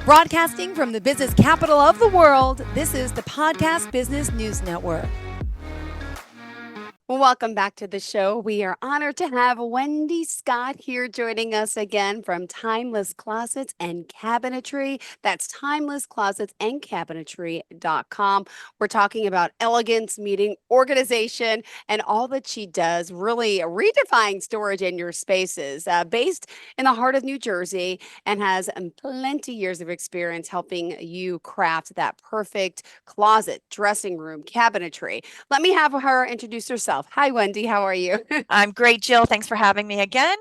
Broadcasting from the business capital of the world, this is the Podcast Business News Network. Welcome back to the show. We are honored to have Wendy Scott here joining us again from Timeless Closets and Cabinetry. That's timelessclosetsandcabinetry.com. We're talking about elegance meeting organization and all that she does, really redefining storage in your spaces. Based in the heart of New Jersey and has plenty years of experience helping you craft that perfect closet, dressing room, cabinetry. Let me have her introduce herself. Hi, Wendy. How are you? I'm great, Jill. Thanks for having me again.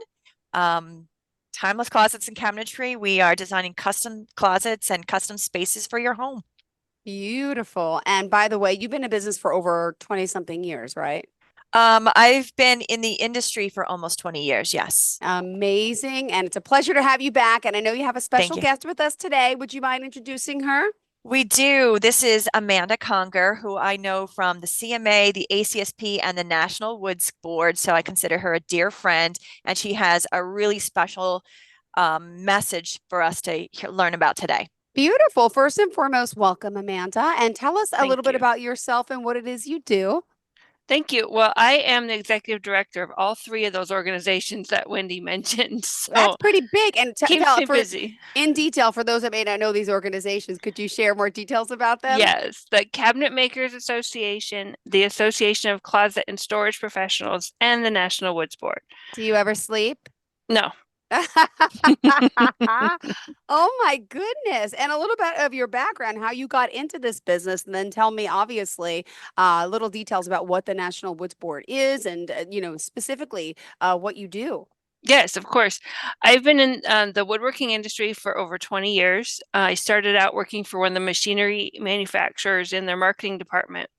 Timeless Closets and Cabinetry. We are designing custom closets and custom spaces for your home. Beautiful. And by the way, you've been in business for over 20 something years, right? I've been in the industry for almost 20 years. Yes. Amazing. And it's a pleasure to have you back. And I know you have a Thank special you. guest with us today. Would you mind introducing her? We do. This is Amanda Conger, who I know from the CMA, the ACSP, and the National Woods Board. So I consider her a dear friend, and she has a really special message for us to learn about today. Beautiful. First and foremost, welcome, Amanda. And tell us a little Thank bit you. about yourself and what it is you do. Thank you. Well, I am the executive director of all three of those organizations that Wendy mentioned. So That's pretty big. And keeps me busy. in detail, for those that may not know these organizations, could you share more details about them? Yes, the Cabinet Makers Association, the Association of Closet and Storage Professionals, and the National Woods Board. Do you ever sleep? No. Oh my goodness. And a little bit of your background, how you got into this business, and then tell me, obviously, little details about what the National Woods Board is and, specifically what you do. Yes, of course. I've been in the woodworking industry for over 20 years. I started out working for one of the machinery manufacturers in their marketing department,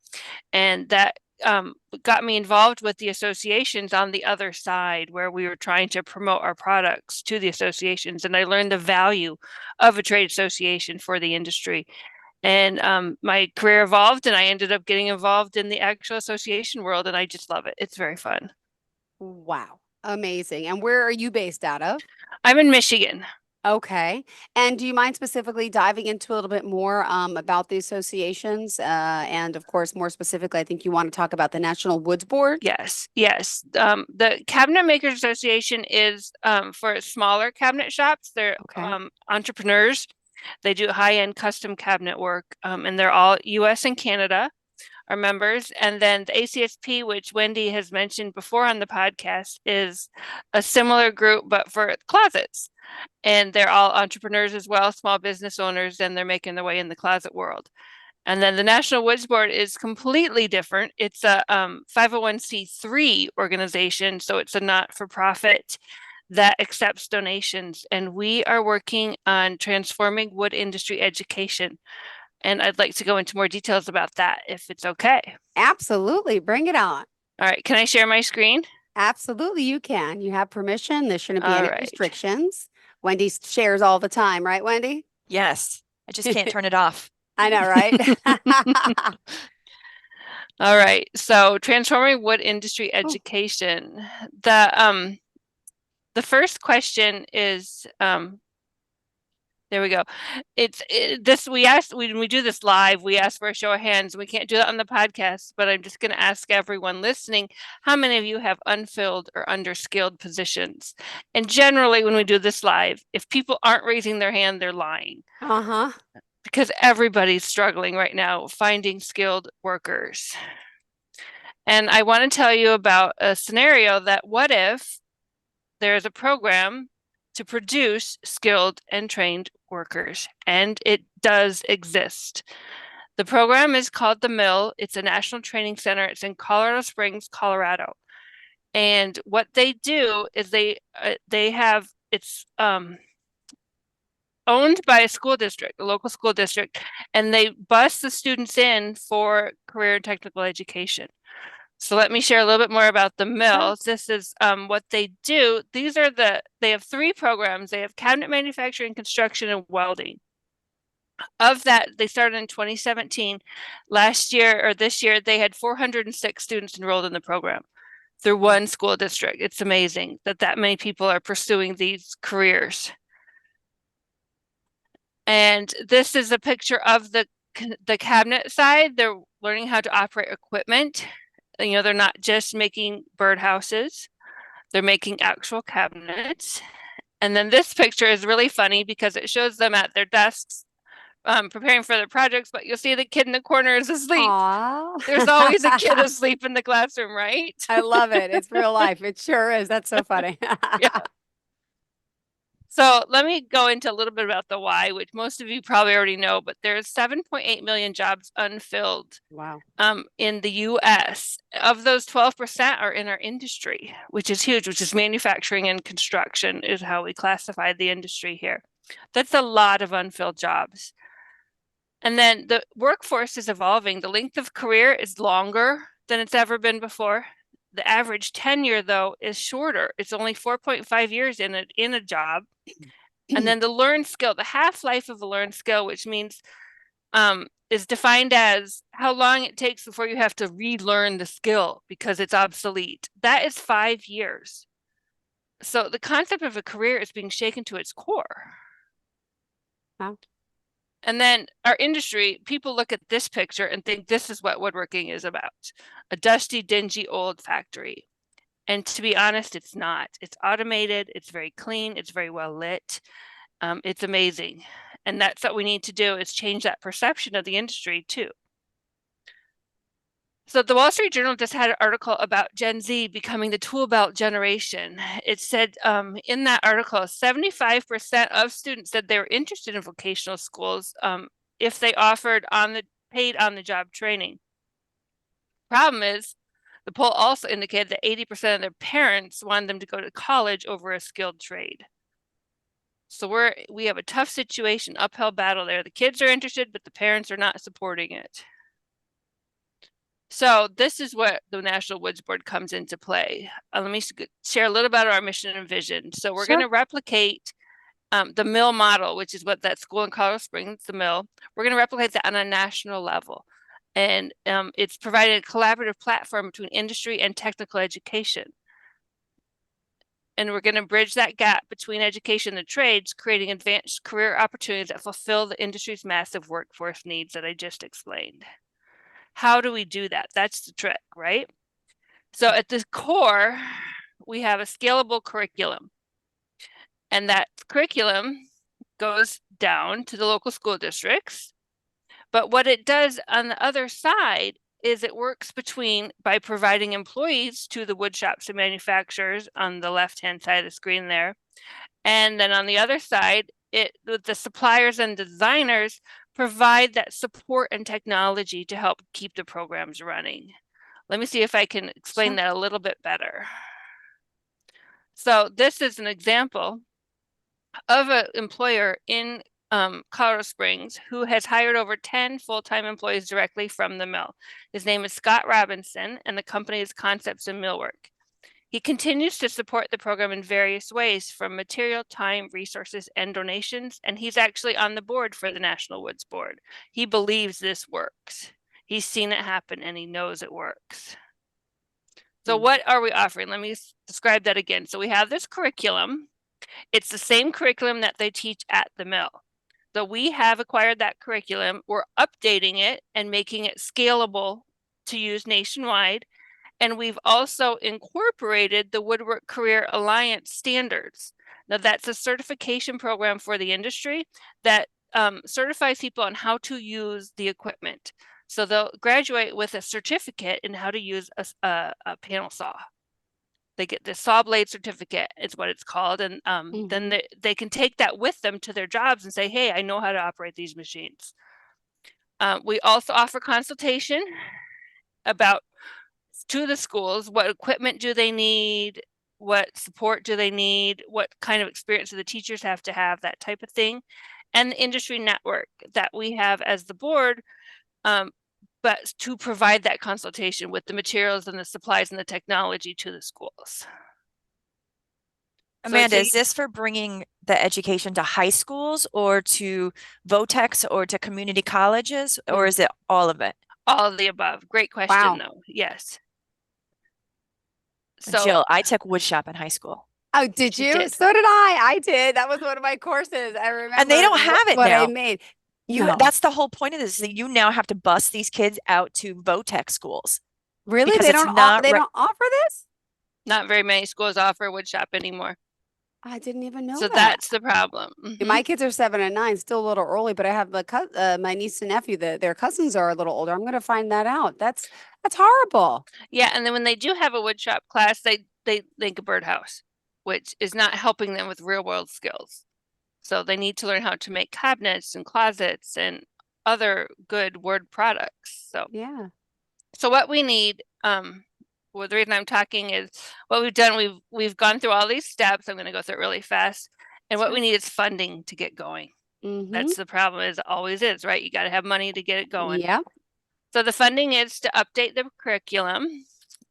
and that got me involved with the associations on the other side, where we were trying to promote our products to the associations. And I learned the value of a trade association for the industry. And my career evolved, and I ended up getting involved in the actual association world, and I just love it. It's very fun. Wow. Amazing. And where are you based out of? I'm in Michigan. Okay. And do you mind specifically diving into a little bit more about the associations? And of course, more specifically, I think you want to talk about the National Woods Board. Yes, yes. The Cabinet Makers Association is for smaller cabinet shops. They're Okay. entrepreneurs. They do high-end custom cabinet work, and they're all US and Canada are members. And then the ACSP, which Wendy has mentioned before on the podcast, is a similar group, but for closets. And they're all entrepreneurs as well, small business owners, and they're making their way in the closet world. And then the National Woods Board is completely different. It's a 501c3 organization, so it's a not-for-profit that accepts donations. And we are working on transforming wood industry education. And I'd like to go into more details about that if it's okay. Absolutely. Bring it on. All right, can I share my screen? Absolutely, you can. You have permission. There shouldn't be All any right. restrictions. Wendy shares all the time, right, Wendy? Yes. I just can't turn it off. I know, right? All right. So transforming wood industry education. The first question is there we go. We asked when we do this live, we ask for a show of hands. We can't do that on the podcast, but I'm just going to ask everyone listening, how many of you have unfilled or underskilled positions? And generally, when we do this live, if people aren't raising their hand, they're lying. Uh-huh. Because everybody's struggling right now finding skilled workers. And I want to tell you about a scenario that what if there's a program to produce skilled and trained workers, and it does exist. The program is called The Mill. It's a national training center. It's in Colorado Springs, Colorado. And what they do is it's owned by a school district, a local school district, and they bus the students in for career and technical education. So let me share a little bit more about the mills. This is what they do. They have three programs. They have cabinet manufacturing, construction, and welding. Of that, they started in 2017. Last year or this year, they had 406 students enrolled in the program through one school district. It's amazing that many people are pursuing these careers. And this is a picture of the cabinet side. They're learning how to operate equipment. You know, they're not just making birdhouses, they're making actual cabinets. And then this picture is really funny because it shows them at their desks preparing for their projects, but you'll see the kid in the corner is asleep. Aww. There's always a kid asleep in the classroom, right? I love it. It's real life. It sure is. That's so funny. Yeah. So let me go into a little bit about the why, which most of you probably already know, but there's 7.8 million jobs unfilled Wow. in the US. Of those, 12% are in our industry, which is huge, which is manufacturing and construction is how we classify the industry here. That's a lot of unfilled jobs. And then the workforce is evolving. The length of career is longer than it's ever been before. The average tenure, though, is shorter. It's only 4.5 years in a job. And then the learned skill, the half-life of a learned skill, which means is defined as how long it takes before you have to relearn the skill because it's obsolete. That is 5 years. So the concept of a career is being shaken to its core. Wow. And then our industry, people look at this picture and think this is what woodworking is about, a dusty, dingy, old factory. And to be honest, it's not. It's automated, it's very clean, it's very well lit. It's amazing. And that's what we need to do is change that perception of the industry too. So the Wall Street Journal just had an article about Gen Z becoming the tool belt generation. It said in that article, 75% of students said they were interested in vocational schools if they offered paid on the job training. Problem is, the poll also indicated that 80% of their parents wanted them to go to college over a skilled trade. So we have a tough situation, uphill battle there. The kids are interested, but the parents are not supporting it. So this is what the National Woods Board comes into play. Let me share a little about our mission and vision. So we're going to replicate the mill model, which is what that school in Colorado Springs, the mill, we're going to replicate that on a national level. And it's providing a collaborative platform between industry and technical education. And we're going to bridge that gap between education and trades, creating advanced career opportunities that fulfill the industry's massive workforce needs that I just explained. How do we do that? That's the trick, right? So at the core, we have a scalable curriculum. And that curriculum goes down to the local school districts. But what it does on the other side is it works by providing employees to the wood shops and manufacturers on the left-hand side of the screen there. And then on the other side, the suppliers and designers provide that support and technology to help keep the programs running. Let me see if I can explain that a little bit better. So this is an example of an employer in Colorado Springs who has hired over 10 full-time employees directly from the mill. His name is Scott Robinson, and the company is Concepts in Millwork. He continues to support the program in various ways, from material, time, resources, and donations, and he's actually on the board for the National Woods Board. He believes this works. He's seen it happen, and he knows it works. So what are we offering? Let me describe that again. So we have this curriculum. It's the same curriculum that they teach at the mill. So we have acquired that curriculum. We're updating it and making it scalable to use nationwide. And we've also incorporated the Woodwork Career Alliance standards. Now, that's a certification program for the industry that certifies people on how to use the equipment. So they'll graduate with a certificate in how to use a panel saw. They get the saw blade certificate, is what it's called. And then they can take that with them to their jobs and say, hey, I know how to operate these machines. We also offer consultation to the schools. What equipment do they need? What support do they need? What kind of experience do the teachers have to have? That type of thing. And the industry network that we have as the board, but to provide that consultation with the materials and the supplies and the technology to the schools. Amanda, is this for bringing the education to high schools or to VOTEX or to community colleges, or is it all of it? All of the above. Great question, though. Yes. So Jill, I took wood shop in high school. Oh, did She you? did. So did I. I did. That was one of my courses. I And they remember don't have it what I now. made. You No, that's the whole point of this, that you now have to bus these kids out to VOTEC schools really? because it's not They don't offer this? Not very many schools offer wood shop anymore. I didn't even know So that. that's the problem. Yeah, my kids are 7 and 9, still a little early, but I have my niece and nephew that their cousins are a little older. I'm going to find that out. That's horrible. Yeah, and then when they do have a wood shop class, they think a birdhouse, which is not helping them with real world skills. So they need to learn how to make cabinets and closets and other good wood products. Yeah, So what we need, well, the reason I'm talking is what we've done, we've gone through all these steps. I'm going to go through it really fast. And what sure. we need is funding to get going. Mm-hmm. That's the problem, is it always is, right? You got to have money to get it going. Yep. So the funding is to update the curriculum,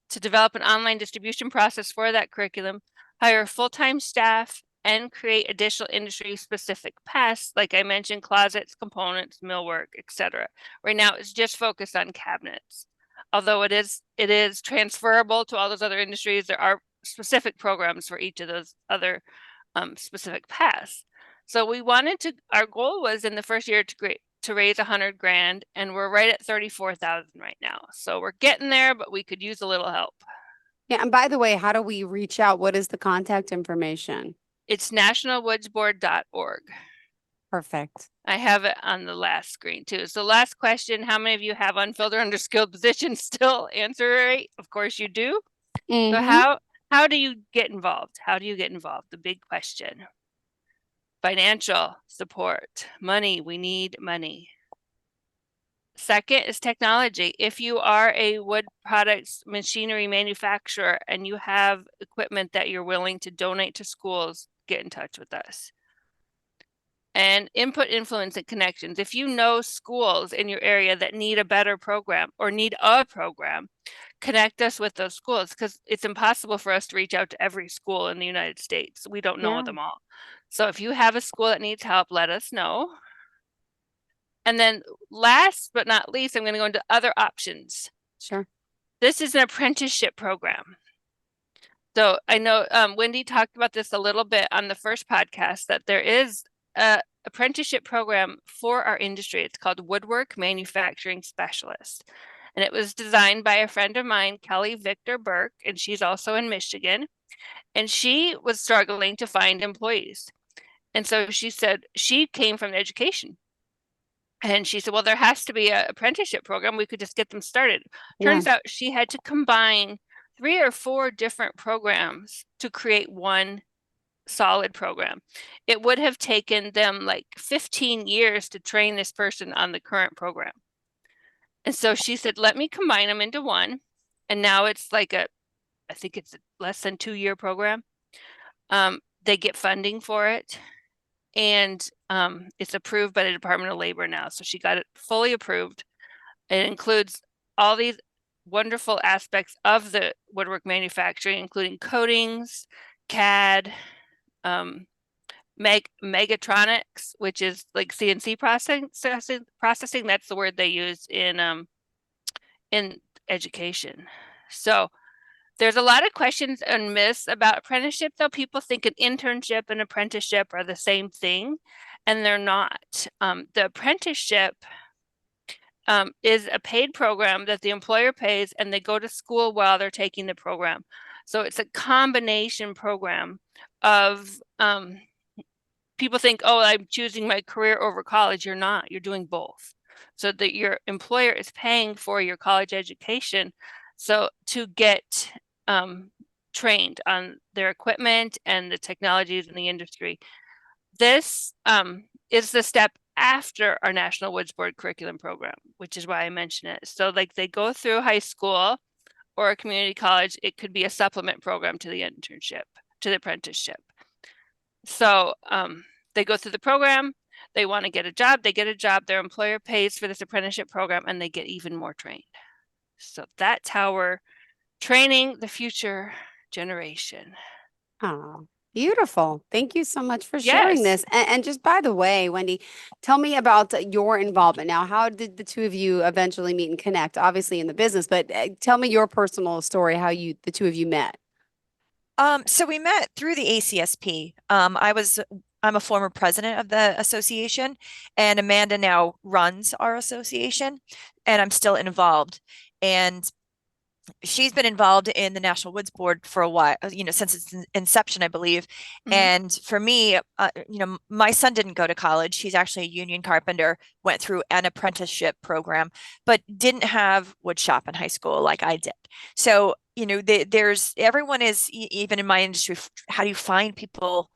to develop an online distribution process for that curriculum, hire full-time staff, and create additional industry-specific paths, like I mentioned, closets, components, millwork, etc. Right now, it's just focused on cabinets. Although it is transferable to all those other industries, there are specific programs for each of those other specific paths. So we wanted to, our goal was in the first year to raise 100 grand, and we're right at 34,000 right now. So we're getting there, but we could use a little help. Yeah. And by the way, how do we reach out? What is the contact information? It's nationalwoodsboard.org. Perfect. I have it on the last screen too. So last question, how many of you have unfilled or underskilled positions still? Answer right. Of course you do. So Mm-hmm. how do you get involved? How do you get involved? The big question. Financial support, money, we need money. Second is technology. If you are a wood products machinery manufacturer and you have equipment that you're willing to donate to schools, get in touch with us. And input, influence, and connections. If you know schools in your area that need a better program or need a program, connect us with those schools, because it's impossible for us to reach out to every school in the United States. We don't know Yeah. them all. So if you have a school that needs help, let us know. And then last but not least, I'm going to go into other options. Sure. This is an apprenticeship program. So I know Wendy talked about this a little bit on the first podcast, that there is a apprenticeship program for our industry. It's called Woodwork Manufacturing Specialist. And it was designed by a friend of mine, Kelly Victor Burke, and she's also in Michigan. And she was struggling to find employees. And so she said she came from education. And she said, well, there has to be an apprenticeship program. We could just get them started. Yeah. Turns out she had to combine 3 or 4 different programs to create one solid program. It would have taken them like 15 years to train this person on the current program. And so she said, let me combine them into one. And now it's like I think it's a less than 2-year program. They get funding for it. And it's approved by the Department of Labor now. So she got it fully approved. It includes all these wonderful aspects of the woodwork manufacturing, including coatings, CAD, megatronics, which is like CNC processing. That's the word they use in education. So there's a lot of questions and myths about apprenticeship, though. People think an internship and apprenticeship are the same thing, and they're not. The apprenticeship is a paid program that the employer pays, and they go to school while they're taking the program. So it's a combination program of people think, oh, I'm choosing my career over college. You're not. You're doing both. So that your employer is paying for your college education, so to get trained on their equipment and the technologies in the industry. This is the step after our National Woods Board curriculum program, which is why I mention it. So like they go through high school or a community college, it could be a supplement program to the internship, to the apprenticeship. So they go through the program, they want to get a job, they get a job, their employer pays for this apprenticeship program, and they get even more trained. So that's how we're training the future generation. Oh, beautiful. Thank you so much for sharing Yes. this. And just by the way, Wendy, tell me about your involvement. Now, how did the two of you eventually meet and connect? Obviously in the business, but tell me your personal story, how the two of you met. So we met through the ACSP. I'm a former president of the association, and Amanda now runs our association, and I'm still involved. And she's been involved in the National Woods Board for a while, since its inception, I believe. Mhm. And for me, my son didn't go to college. He's actually a union carpenter, went through an apprenticeship program, but didn't have wood shop in high school like I did. So, there's everyone is, even in my industry, how do you find people?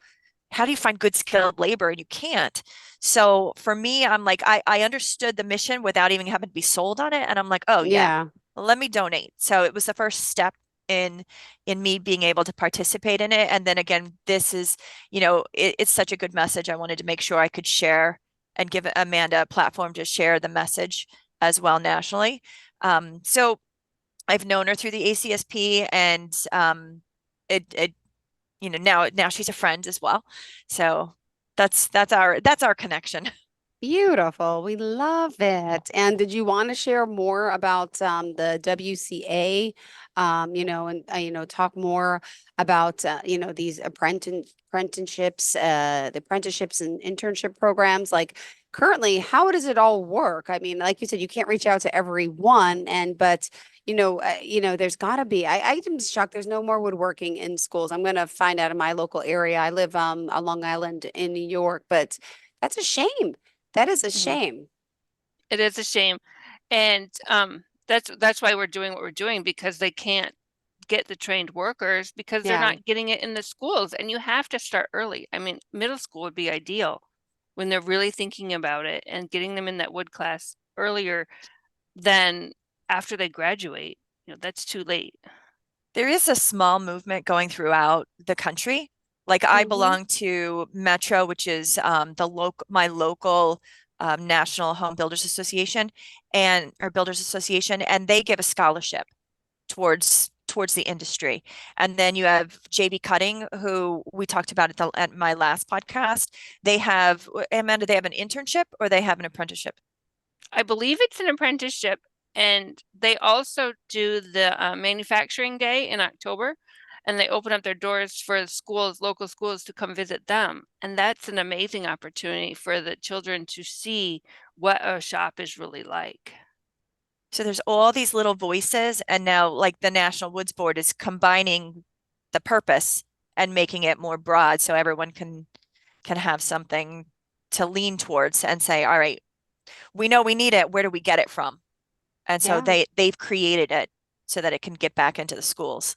How do you find good skilled labor? And you can't. So for me, I'm like, I understood the mission without even having to be sold on it. And I'm like, oh yeah, Yeah. let me donate. So it was the first step in me being able to participate in it. And then again, this is, it's such a good message. I wanted to make sure I could share and give Amanda a platform to share the message as well nationally. So I've known her through the ACSP, and it now she's a friend as well. So that's our connection. Beautiful. We love it. And did you want to share more about the WCA, and talk more about these the apprenticeships and internship programs? Like currently, how does it all work? I mean, like you said, you can't reach out to everyone, but there's got to be. I'm shocked. There's no more woodworking in schools. I'm going to find out in my local area. I live on Long Island in New York, but that's a shame. That is a Mhm. shame. It is a shame. And that's why we're doing what we're doing, because they can't get the trained workers because they're Yeah. not getting it in the schools. And you have to start early. I mean, middle school would be ideal when they're really thinking about it and getting them in that wood class earlier than after they graduate. That's too late. There is a small movement going throughout the country. Like I Hmm. belong to Metro, which is my local National Home Builders Association and or Builders Association, and they give a scholarship towards the industry. And then you have JB Cutting, who we talked about at my last podcast. They have, Amanda, they have an internship or they have an apprenticeship? I believe it's an apprenticeship, and they also do the manufacturing day in October, and they open up their doors for schools, local schools, to come visit them. And that's an amazing opportunity for the children to see what a shop is really like. So there's all these little voices, and now like the National Woods Board is combining the purpose and making it more broad so everyone can have something to lean towards and say, all right, we know we need it. Where do we get it from? And so Yeah, they've created it so that it can get back into the schools.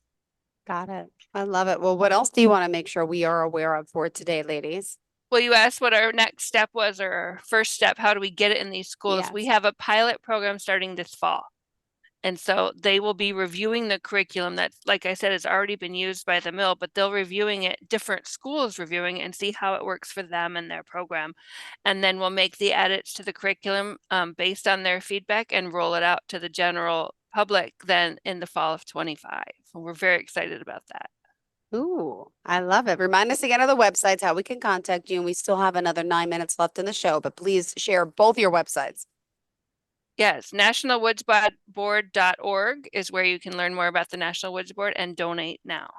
got it. I love it. Well, what else do you want to make sure we are aware of for today, ladies? Well, you asked what our next step was, or our first step. How do we get it in these schools? We Yes. have a pilot program starting this fall. And so they will be reviewing the curriculum that, like I said, has already been used by the mill, but they'll reviewing it, different schools reviewing it, and see how it works for them and their program. And then we'll make the edits to the curriculum based on their feedback and roll it out to the general public then in the fall of 25. We're very excited about that. Ooh, I love it. Remind us again of the websites, how we can contact you, and we still have another 9 minutes left in the show, but please share both your websites. Yes, nationalwoodsboard.org is where you can learn more about the National Woods Board and donate now.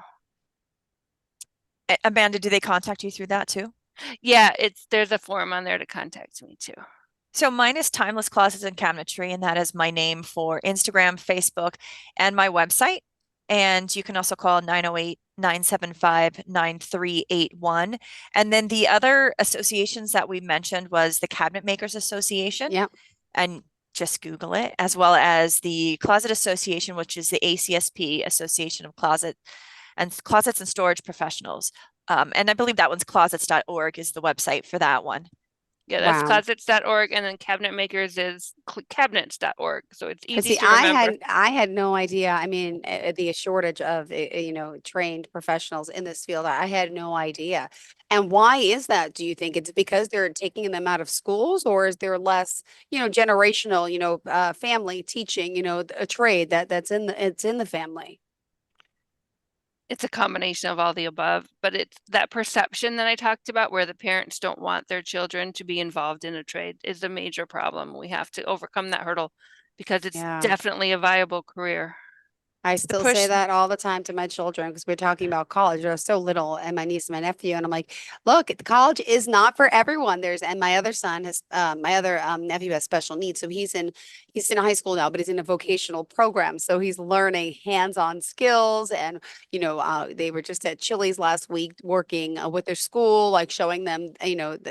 Amanda, do they contact you through that too? Yeah, there's a form on there to contact me too. So mine is Timeless Closets and Cabinetry, and that is my name for Instagram, Facebook, and my website. And you can also call 908-975-9381. And then the other associations that we mentioned was the Cabinet Makers Association, Yep. and just Google it, as well as the Closet Association, which is the ACSP, Association of Closets and Storage Professionals. And I believe that one's closets.org is the website for that one. Yeah, that's Wow. closets.org, and then Cabinet Makers is cabinets.org. So it's Because easy see, to remember. I had no idea. I mean, the shortage of trained professionals in this field. I had no idea. And why is that? Do you think it's because they're taking them out of schools, or is there less, generational, family teaching, a trade that's in the family? It's a combination of all the above, but it's that perception that I talked about where the parents don't want their children to be involved in a trade is a major problem. We have to overcome that hurdle because it's Yeah. definitely a viable career. I The still say push, that all the time to my children because we're talking about college. They're so little, and my niece and my nephew, and I'm like, look, college is not for everyone. And my other son has, my other nephew has special needs, so he's in high school now, but he's in a vocational program, so he's learning hands-on skills. And they were just at Chili's last week working with their school, like showing them,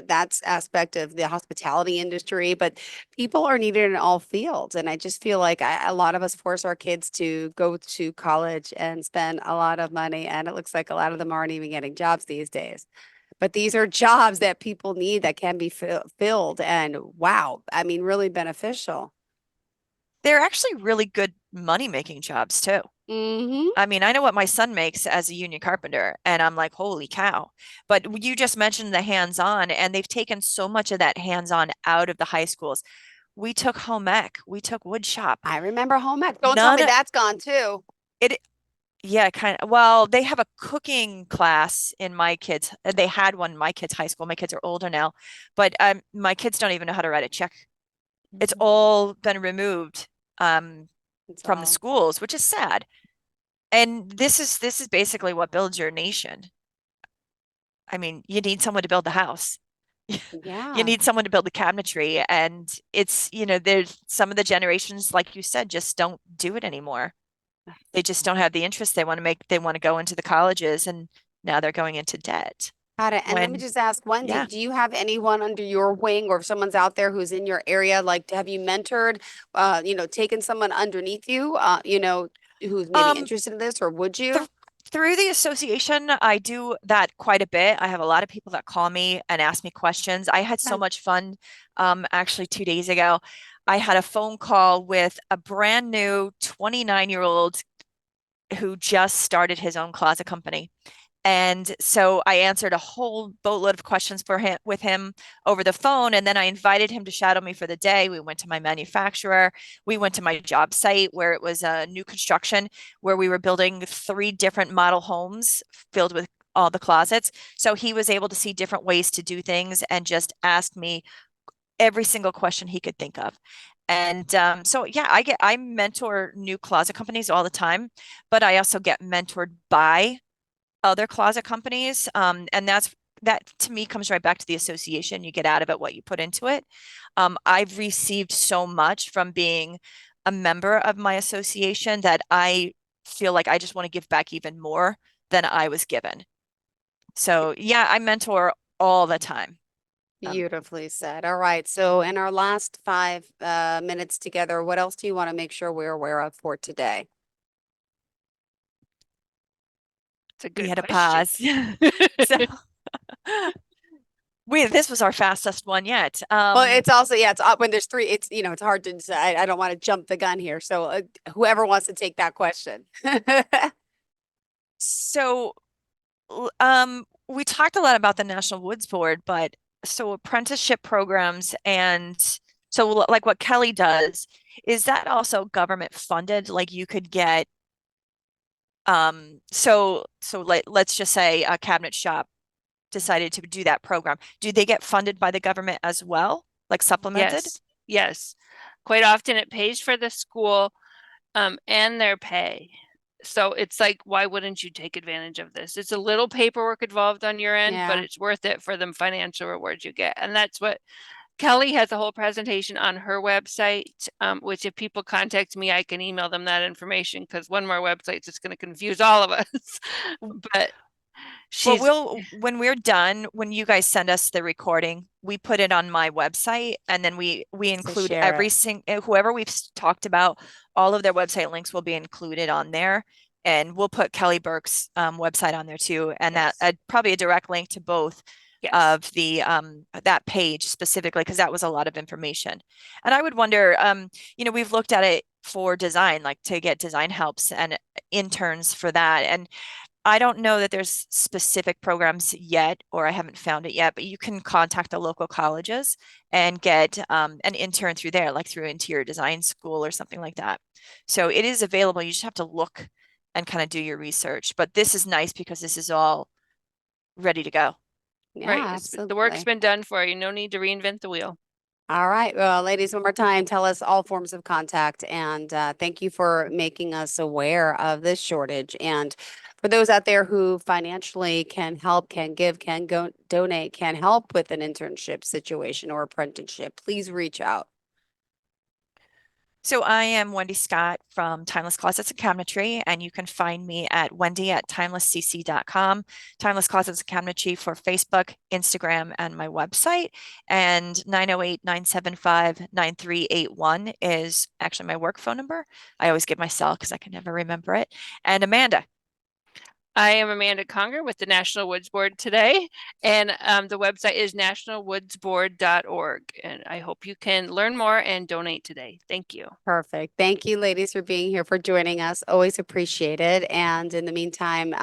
that's aspect of the hospitality industry, but people are needed in all fields. And I just feel like a lot of us force our kids to go to college and spend a lot of money. And it looks like a lot of them aren't even getting jobs these days. But these are jobs that people need that can be filled. And wow, I mean, really beneficial. they're actually really good money-making jobs too. Hmm. I mean, I know what my son makes as a union carpenter, and I'm like, holy cow. But you just mentioned the hands-on, and they've taken so much of that hands-on out of the high schools. We took home ec, we took wood shop. I remember home ec. Don't tell None me of that's gone too. it, yeah, kind of. Well, they have a cooking class in my kids. They had one in my kids' high school. My kids are older now, but my kids don't even know how to write a check. It's Mhm. all been removed um, It's from the all, schools, which is sad. And this is basically what builds your nation. I mean, you need someone to build the house. You yeah. need someone to build the cabinetry. And there's some of the generations, like you said, just don't do it anymore. They just don't have the interest. They want to go into the colleges, and now they're going into debt. Got it. And let me When, just ask, Wendy, yeah. do you have anyone under your wing, or if someone's out there who's in your area, like have you mentored, taken someone underneath you, who's maybe Um, interested in this, or would th you? Through the association, I do that quite a bit. I have a lot of people that call me and ask me questions. I had so Okay. much fun. Actually, 2 days ago, I had a phone call with a brand new 29-year-old who just started his own closet company. And so I answered a whole boatload of questions for him with him over the phone. And then I invited him to shadow me for the day. We went to my manufacturer. We went to my job site where it was a new construction where we were building 3 different model homes filled with all the closets. So he was able to see different ways to do things and just ask me every single question he could think of. And so yeah, I mentor new closet companies all the time, but I also get mentored by other closet companies. And that to me comes right back to the association. You get out of it what you put into it. I've received so much from being a member of my association that I feel like I just want to give back even more than I was given. So yeah, I mentor all the time. Um, Beautifully said. All right. So in our last 5 minutes together, what else do you want to make sure we're aware of for today? It's a we good had a question. pause. So this was our fastest one yet. Well, it's also, yeah, it's when there's three, it's hard to decide. I don't want to jump the gun here. So whoever wants to take that question. So we talked a lot about the National Woods Board, but so apprenticeship programs and so like what Kelly does, is that also government funded? Like you could get so like let's just say a cabinet shop decided to do that program. Do they get funded by the government as well? Like supplemented? Yes, yes. Quite often it pays for the school and their pay. So it's like, why wouldn't you take advantage of this? It's a little paperwork involved on your end, but Yeah. it's worth it for the financial rewards you get. And that's what Kelly has a whole presentation on her website, which if people contact me, I can email them that information because one more website is just going to confuse all of us. But Well, she's when we're done, when you guys send us the recording, we put it on my website and then we To include share every it. single whoever we've talked about, all of their website links will be included on there. And we'll put Kelly Burke's website on there too, and that yes, probably a direct link to both yes. of the that page specifically because that was a lot of information. And I would wonder, we've looked at it for design, like to get design helps and interns for that. And I don't know that there's specific programs yet, or I haven't found it yet, but you can contact the local colleges and get an intern through there, like through interior design school or something like that. So it is available. You just have to look and kind of do your research. But this is nice because this is all ready to go. Yeah, Right. The work's absolutely. been done for you. No need to reinvent the wheel. All right. Well, ladies, one more time, tell us all forms of contact. And thank you for making us aware of this shortage. And for those out there who financially can help, can give, can go donate, can help with an internship situation or apprenticeship, please reach out. So I am Wendy Scott from Timeless Closets and Cabinetry, and you can find me at wendy@timelesscc.com, Timeless Closets and Cabinetry for Facebook, Instagram, and my website. And 908-975-9381 is actually my work phone number. I always give my cell because I can never remember it. And Amanda. I am Amanda Conger with the National Woods Board today, and the website is nationalwoodsboard.org. And I hope you can learn more and donate today. Thank you. Perfect. Thank you, ladies, for being here, for joining us. Always appreciate it. And in the meantime,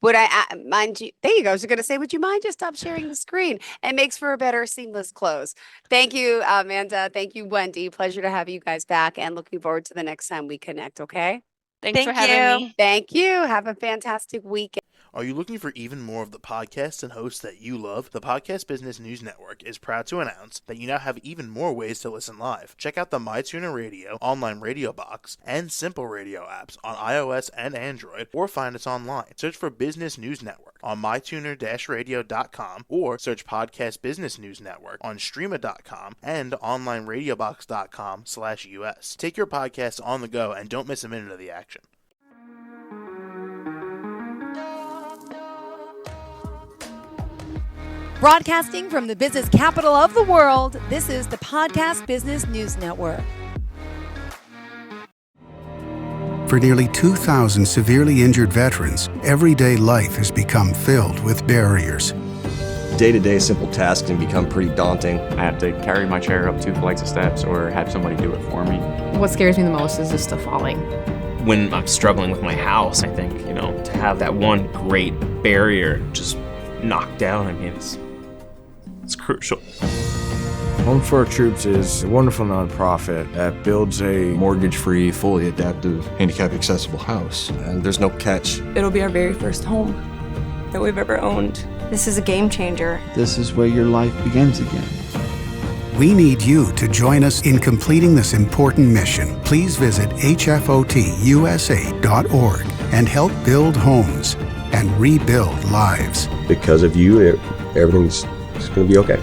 would I mind you? There you go. I was going to say, would you mind just stop sharing the screen? It makes for a better seamless close. Thank you, Amanda. Thank you, Wendy. Pleasure to have you guys back, and looking forward to the next time we connect. Okay. Thanks for Thank having you. me. Thank you. Have a fantastic weekend. Are you looking for even more of the podcasts and hosts that you love? The Podcast Business News Network is proud to announce that you now have even more ways to listen live. Check out the MyTuner Radio, online radio box, and Simple Radio apps on iOS and Android, or find us online. Search for Business News Network on mytuner-radio.com, or search Podcast Business News Network on streama.com and onlineradiobox.com/US. Take your podcast on the go and don't miss a minute of the action. Broadcasting from the business capital of the world, this is the Podcast Business News Network. For nearly 2,000 severely injured veterans, everyday life has become filled with barriers. Day-to-day simple tasks can become pretty daunting. I have to carry my chair up 2 flights of steps or have somebody do it for me. What scares me the most is just the falling. When I'm struggling with my house, I think, to have that one great barrier just knocked down, it's crucial. Home for Our Troops is a wonderful nonprofit that builds a mortgage-free, fully adaptive, handicap-accessible house. And there's no catch. It'll be our very first home that we've ever owned. This is a game changer. This is where your life begins again. We need you to join us in completing this important mission. Please visit hfotusa.org and help build homes and rebuild lives. Because of you, everything's going to be okay.